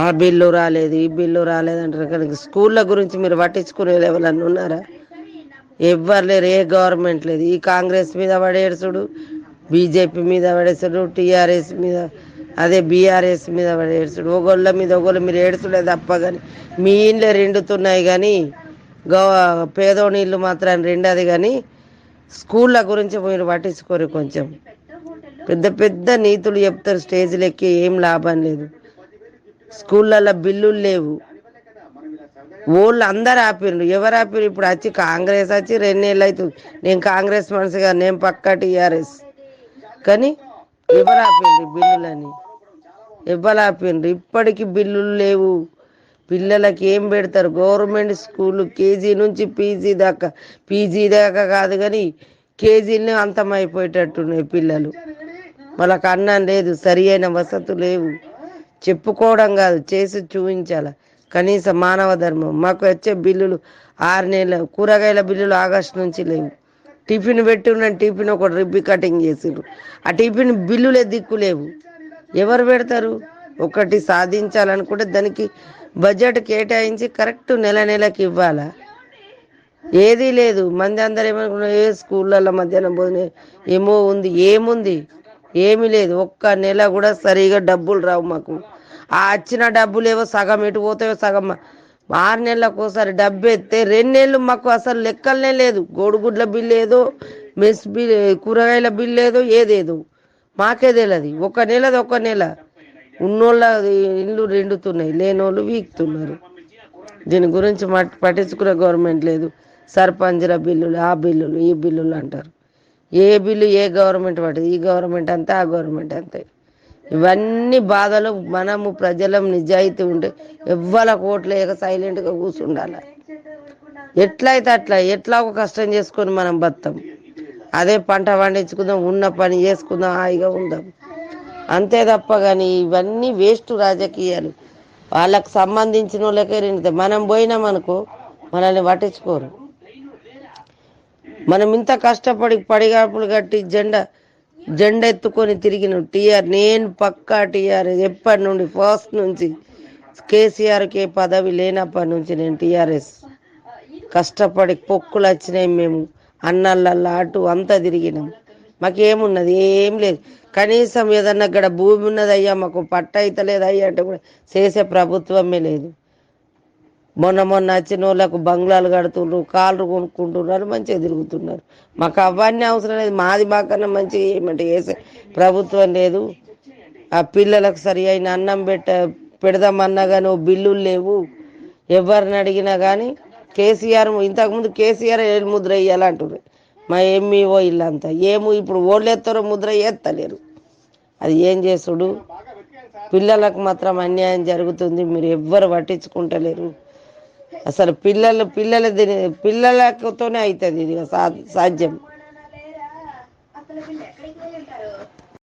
ఆ బిల్లు రాలేదు, ఈ బిల్లు రాలేదు అంటారు. కానీ స్కూళ్ళ గురించి మీరు పట్టించుకునే ఎవరన్నా ఉన్నారా? ఎవ్వరు లేరు. ఏ గవర్నమెంట్ లేదు. ఈ కాంగ్రెస్ మీద పడేడుచుడు, బీజేపీ మీద పడేసుడు, టీఆర్ఎస్ మీద అదే బీఆర్ఎస్ మీద పడేడుచుడు. ఒకళ్ళ మీద ఒకళ్ళు మీరు ఏడుచుడే తప్ప కానీ మీ ఇండ్లే రెండుతున్నాయి. కానీ పేదోని ఇల్లు మాత్రం రెండది. కానీ స్కూళ్ళ గురించి మీరు పట్టించుకోరు. కొంచెం పెద్ద పెద్ద నీతులు చెప్తారు స్టేజ్లు ఎక్కి, ఏం లాభం లేదు. స్కూళ్ళల్లో బిల్లులు లేవు. ఓళ్ళు అందరు ఆపిర్రు. ఎవరు ఆపిర్రు? ఇప్పుడు వచ్చి కాంగ్రెస్ వచ్చి 2 నెలలు అవుతుంది. నేను కాంగ్రెస్ మనిషిగా, నేను పక్కా టీఆర్ఎస్. కానీ ఎవరు ఆపిండ్రు బిల్లులని? ఎవరు ఆపిండ్రు? ఇప్పటికీ బిల్లులు లేవు. పిల్లలకి ఏం పెడతారు? గవర్నమెంట్ స్కూల్ కేజీ నుంచి పీజీ దాకా కాదు కానీ కేజీలు అంతమైపోయేటట్టున్నాయి పిల్లలు. వాళ్ళకి అన్నం లేదు, సరి అయిన వసతులు లేవు. చెప్పుకోవడం కాదు, చేసి చూపించాల. కనీస మానవ ధర్మం. మాకు వచ్చే బిల్లులు 6 నెలల కూరగాయల బిల్లులు ఆగస్టు నుంచి లేవు. టిఫిన్ పెట్టి ఉన్న టిఫిన్ ఒకటి రిబ్బి కటింగ్ చేసిర్రు. ఆ టిఫిన్ బిల్లులే దిక్కు లేవు. ఎవరు పెడతారు? ఒకటి సాధించాలనుకుంటే దానికి బడ్జెట్ కేటాయించి కరెక్ట్ నెల నెలకి ఇవ్వాలా? ఏదీ లేదు. మంది అందరు ఏమనుకున్నారు? ఏ స్కూళ్ళల్లో మధ్యాహ్నం భోజనం ఏమో ఉంది. ఏముంది? ఏమీ లేదు. ఒక్క నెల కూడా సరిగా డబ్బులు రావు మాకు. ఆ వచ్చిన డబ్బులు ఏవో సగం ఎటు పోతాయో సగం 6 నెలలకు ఒకసారి డబ్బు ఎత్తే 2 నెలలు మాకు అసలు లెక్కలనే లేదు. గోడుగుడ్ల బిల్లు ఏదో, మెస్ బిల్, కూరగాయల బిల్లు ఏదో, ఏదేదో మాకే తెలియదు. ఒక నెల ఉన్నోళ్ళ ఇల్లు రెండుతున్నాయి, లేనోళ్ళు వీక్తున్నారు. దీని గురించి పట్టించుకునే గవర్నమెంట్ లేదు. సర్పంచ్ల బిల్లులు, ఆ బిల్లులు, ఈ బిల్లులు అంటారు. ఏ బిల్లు ఏ గవర్నమెంట్ పట్టదు. ఈ గవర్నమెంట్ అంతే, ఆ గవర్నమెంట్ అంతే. ఇవన్నీ బాధలు. మనము ప్రజలం నిజాయితీ ఉంటే ఎవ్వరికి ఓట్లు వేయక సైలెంట్గా కూర్చుండాలి. ఎట్లయితే అట్లా, ఎట్లా ఒక కష్టం చేసుకొని మనం బతాం. అదే పంట పండించుకుందాం, ఉన్న పని చేసుకుందాం, హాయిగా ఉందాం. అంతే తప్ప కానీ ఇవన్నీ వేస్ట్ రాజకీయాలు. వాళ్ళకు సంబంధించిన వాళ్ళకే రెండుతాయి. మనం పోయినామనుకో మనల్ని పట్టించుకోరు. మనం ఇంత కష్టపడి పడిగాపులు కట్టి జెండా ఎత్తుకొని తిరిగిన నేను పక్కా టీఆర్ఎస్. ఎప్పటి నుండి ఫస్ట్ నుంచి కేసీఆర్కి పదవి లేనప్పటి నుంచి నేను టీఆర్ఎస్. కష్టపడి పొక్కులు వచ్చినాయి. మేము అన్నళ్ళల్లా అటు అంతా తిరిగినాం. మాకేమున్నది? ఏం లేదు. కనీసం ఏదన్నా ఇక్కడ భూమి ఉన్నది అయ్యా, మాకు పట్ట అవుతలేదు అయ్యా అంటే కూడా చేసే ప్రభుత్వమే లేదు. మొన్న వచ్చిన వాళ్ళకు బంగ్లాలు కడుతుండ్రు, కార్లు కొనుక్కుంటున్నారు, మంచిగా తిరుగుతున్నారు. మాకు అవన్నీ అవసరం లేదు. మాకన్నా మంచిగా ఏమంటే వేసే ప్రభుత్వం లేదు. ఆ పిల్లలకు సరి అయిన అన్నం పెడదామన్నా కానీ ఓ బిల్లులు లేవు. ఎవరిని అడిగినా కానీ కేసీఆర్, ఇంతకుముందు కేసీఆర్ ఏళ్ళు ముద్ర వేయాలంటారు. మా ఎంఈఓ ఇల్లంతా ఇప్పుడు ఓళ్ళెత్తారో ముద్ర వేస్తలేరు. అది ఏం చేసుడు? పిల్లలకు మాత్రం అన్యాయం జరుగుతుంది. మీరు ఎవ్వరు పట్టించుకుంటలేరు. అసలు పిల్లలతోనే అవుతుంది ఇది సాధ్యం.